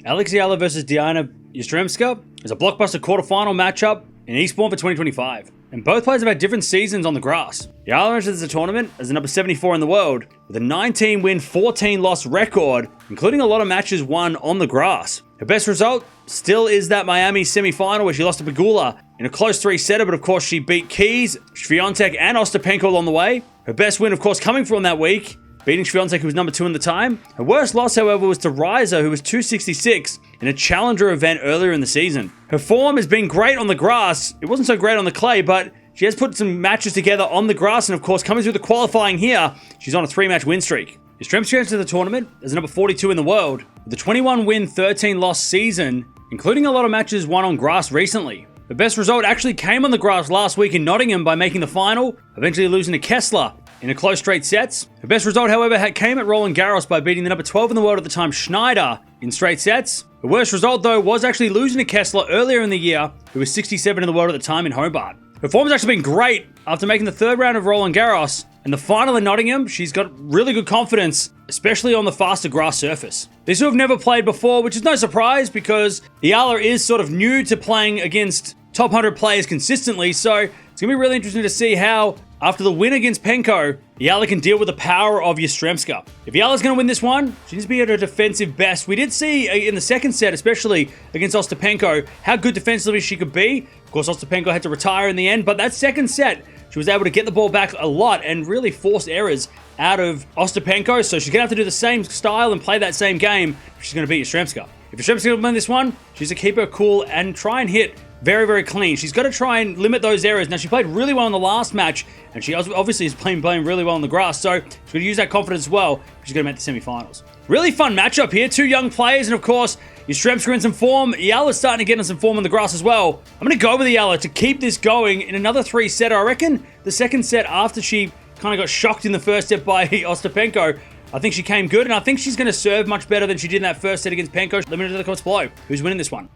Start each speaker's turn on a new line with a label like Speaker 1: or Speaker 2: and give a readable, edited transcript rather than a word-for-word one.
Speaker 1: Alexandra Eala versus Dayana Yastremska is a blockbuster quarterfinal matchup in Eastbourne for 2025. And both players have had different seasons on the grass. Eala enters the tournament as the number 74 in the world, with a 19-win, 14-loss record, including a lot of matches won on the grass. Her best result still is that Miami semi-final where she lost to Pegula in a close 3-setter, but of course she beat Keys, Swiatek, and Ostapenko along the way. Her best win, of course, coming from that week, beating Swiatek, who was number 2 in the time. Her worst loss, however, was to Riza, who was 266 in a challenger event earlier in the season. Her form has been great on the grass. It wasn't so great on the clay, but she has put some matches together on the grass, and of course, coming through the qualifying here, she's on a 3-match win streak. Yastremska entered the tournament as number 42 in the world, with a 21-win, 13-loss season, including a lot of matches won on grass recently. The best result actually came on the grass last week in Nottingham by making the final, eventually losing to Kessler in a close straight sets. Her best result, however, came at Roland Garros by beating the number 12 in the world at the time, Schneider, in straight sets. The worst result, though, was actually losing to Kessler earlier in the year, who was 67 in the world at the time in Hobart. Her form has actually been great after making the third round of Roland Garros. In the final in Nottingham, she's got really good confidence, especially on the faster grass surface. These two have never played before, which is no surprise because Eala is sort of new to playing against top 100 players consistently, so it's going to be really interesting to see how, after the win against Penko, Eala can deal with the power of Yastremska. If Eala's going to win this one, she needs to be at her defensive best. We did see in the second set, especially against Ostapenko, how good defensively she could be. Of course, Ostapenko had to retire in the end, but that second set, she was able to get the ball back a lot and really force errors out of Ostapenko, so she's going to have to do the same style and play that same game if she's going to beat Yastremska. If Yastremska's going to win this one, she's to keep her cool and try and hit very, very clean. She's got to try and limit those errors. Now, she played really well in the last match, and she obviously is playing really well on the grass, so she's going to use that confidence as well if she's going to make the semifinals. Really fun matchup here. Two young players, and of course, Yastremska in some form. Eala's starting to get in some form on the grass as well. I'm going to go with Eala to keep this going in another 3-setter. I reckon the second set, after she kind of got shocked in the first set by Ostapenko, I think she came good, and I think she's going to serve much better than she did in that first set against Penko. Let me know in the comments below who's winning this one.